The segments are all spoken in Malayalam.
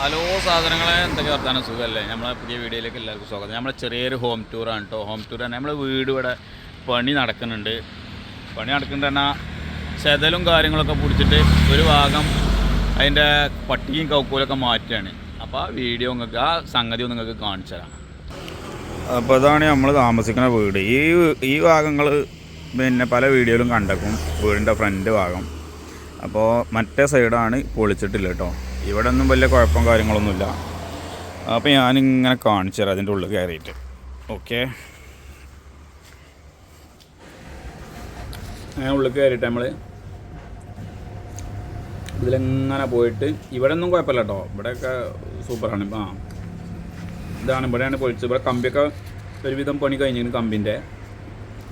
ഹലോ സാധനങ്ങളെ എന്തൊക്കെ വർത്താനം സുഖമല്ലേ? നമ്മളെ പുതിയ വീഡിയോയിലേക്ക് എല്ലാവർക്കും സ്വാഗതം. നമ്മളെ ചെറിയൊരു ഹോം ടൂറാണ് കേട്ടോ. ഹോം ടൂർ തന്നെ നമ്മളെ വീട് ഇവിടെ പണി നടക്കുന്നുണ്ട്. പണി നടക്കുന്നുണ്ട് ചെതലും കാര്യങ്ങളൊക്കെ പിടിച്ചിട്ട് ഒരു ഭാഗം അതിൻ്റെ പട്ടികയും കൗക്കൂലൊക്കെ മാറ്റുകയാണ്. അപ്പോൾ ആ വീഡിയോ നിങ്ങൾക്ക് ആ സംഗതി നിങ്ങൾക്ക് കാണിച്ചു തരാം. അപ്പോൾ ഇതാണ് നമ്മൾ താമസിക്കുന്ന വീട്. ഈ ഭാഗങ്ങൾ പിന്നെ പല വീഡിയോയിലും കണ്ടേക്കും, വീടിൻ്റെ ഫ്രണ്ട് ഭാഗം. അപ്പോൾ മറ്റേ സൈഡാണ് പൊളിച്ചിട്ടില്ല കേട്ടോ. ഇവിടെ ഒന്നും വലിയ കുഴപ്പം കാര്യങ്ങളൊന്നുമില്ല. അപ്പോൾ ഞാനിങ്ങനെ കാണിച്ചു തരാം അതിൻ്റെ ഉള്ളിൽ കയറിയിട്ട്. ഓക്കെ, അങ്ങനെ ഉള്ളിൽ കയറിയിട്ട് നമ്മൾ ഇതിലെങ്ങനെ പോയിട്ട് ഇവിടെ ഒന്നും കുഴപ്പമില്ല കേട്ടോ. ഇവിടെയൊക്കെ സൂപ്പറാണ്. ഇതാണ് ഇവിടെയാണ് പൊളിച്ചത്. ഇവിടെ കമ്പിയൊക്കെ ഒരുവിധം പണി കഴിഞ്ഞിരുന്നു. കമ്പിൻ്റെ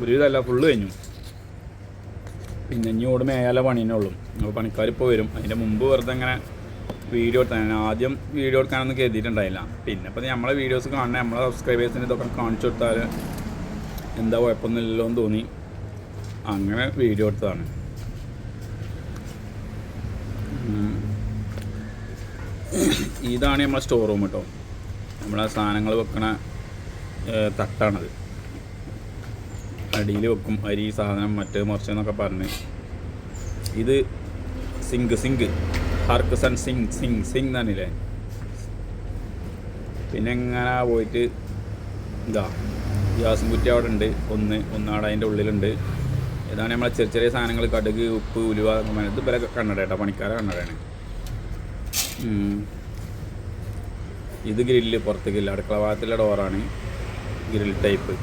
ഒരുവിധമല്ല, ഫുള്ള് കഴിഞ്ഞു. പിന്നെ ഇങ്ങോട്ട് മേലെ പണി തന്നെ ഉള്ളൂ. അപ്പോൾ പണിക്കാരിപ്പോൾ വരും. അതിൻ്റെ മുമ്പ് വെറുതെ ഇങ്ങനെ വീഡിയോ എടുത്താൽ ആദ്യം വീഡിയോ എടുക്കാനൊന്നും കരുതിയിട്ടുണ്ടായില്ല. പിന്നെ ഇപ്പോൾ നമ്മളെ വീഡിയോസ് കാണണേ, നമ്മളെ സബ്സ്ക്രൈബേഴ്സിന് ഇതൊക്കെ കാണിച്ചു കൊടുത്താൽ എന്താ കുഴപ്പമൊന്നുമില്ലല്ലോ എന്ന് തോന്നി അങ്ങനെ വീഡിയോ എടുത്തതാണ്. ഇതാണ് നമ്മളെ സ്റ്റോർ റൂം കേട്ടോ. നമ്മളെ സാധനങ്ങൾ വെക്കണ തട്ടാണത്. അടിയിൽ വെക്കും അരി, സാധനം, മറ്റ് മറിച്ചെന്നൊക്കെ പറഞ്ഞ്. ഇത് സിങ്ക് ഹർക്കസൺ സിങ് തന്നില്ലേ. പിന്നെ എങ്ങനെ പോയിട്ട് ഇതാ ഗ്യാസും കുറ്റി അവിടെ ഉണ്ട്, ഒന്നാടെ അതിൻ്റെ ഉള്ളിലുണ്ട്. ഇതാണ് നമ്മളെ ചെറിയ ചെറിയ സാധനങ്ങൾ, കടുക്, ഉപ്പ്, ഉലുവ. ഇത് ഇവരെ കണ്ണട കേട്ടോ, പണിക്കാരെ കണ്ണടയാണ്. ഇത് ഗ്രില്ല്, പുറത്തേക്കില്ല, അടുക്കള ഭാഗത്തുള്ള ഡോറാണ്, ഗ്രിൽ ടൈപ്പ്.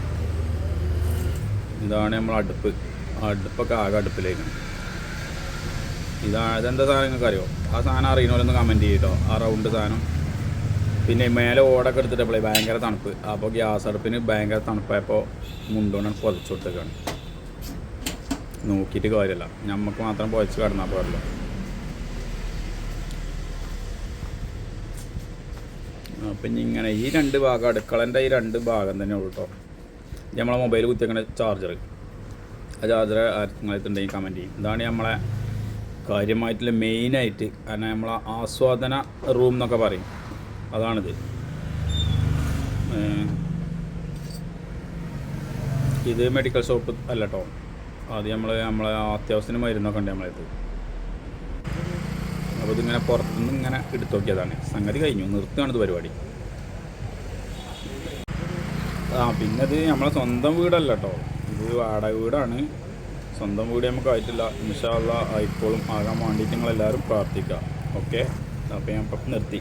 ഇതാണ് നമ്മൾ അടുപ്പൊക്കെ ആകെ അടുപ്പിലേക്കാണ്. ഇതെന്താ സാധനം നിങ്ങൾക്ക് അറിയോ? ആ സാധനം അറിയണമല്ലോ കമൻറ്റ് ചെയ്യട്ടോ. ആ റൗണ്ട് സാധനം. പിന്നെ മേലെ ഓടൊക്കെ എടുത്തിട്ടപ്പോഴേ ഭയങ്കര തണുപ്പ്. അപ്പോൾ ഗ്യാസ് അടുപ്പിന് ഭയങ്കര തണുപ്പായപ്പോൾ മുണ്ടോണ്ടാണ് പുതച്ചു കൊടുത്തേക്കാണ്. നോക്കിയിട്ട് കാര്യമല്ല, നമുക്ക് മാത്രം പുതച്ച് കിടന്നാൽ പാടില്ല. അപ്പം ഇങ്ങനെ ഈ രണ്ട് ഭാഗം, അടുക്കളൻ്റെ ഈ രണ്ട് ഭാഗം തന്നെ ഉള്ളൂ കേട്ടോ. നമ്മളെ മൊബൈൽ കുത്തിയേക്കണ ചാർജർ, ആ ചാർജർ നിങ്ങളെത്തുണ്ടെങ്കിൽ കമൻറ്റ് ചെയ്യും. ഇതാണ് നമ്മളെ കാര്യമായിട്ടുള്ള മെയിനായിട്ട്. കാരണം നമ്മളെ ആസ്വാദന റൂം എന്നൊക്കെ പറയും, അതാണിത്. ഇത് മെഡിക്കൽ ഷോപ്പ് അല്ല കേട്ടോ. അത് നമ്മളെ അത്യാവശ്യത്തിന് മരുന്നൊക്കെ ഉണ്ട് നമ്മളത്. അപ്പോൾ ഇതിങ്ങനെ പുറത്തുനിന്ന് ഇങ്ങനെ എടുത്തു നോക്കിയതാണ്. സംഗതി കഴിഞ്ഞു, നിർത്തുകയാണിത് പരിപാടി. പിന്നെ ഇത് നമ്മളെ സ്വന്തം വീടല്ല കേട്ടോ, ഇത് വാടക വീടാണ്. സ്വന്തം വീട് നമുക്ക് ആയിട്ടില്ല. ഇൻഷാ അല്ലാഹ് ആയിക്കോളും. ആകാൻ വേണ്ടിയിട്ട് നിങ്ങളെല്ലാവരും പ്രാർത്ഥിക്കുക. ഓക്കെ, അപ്പോൾ ഞാൻ നിർത്തി.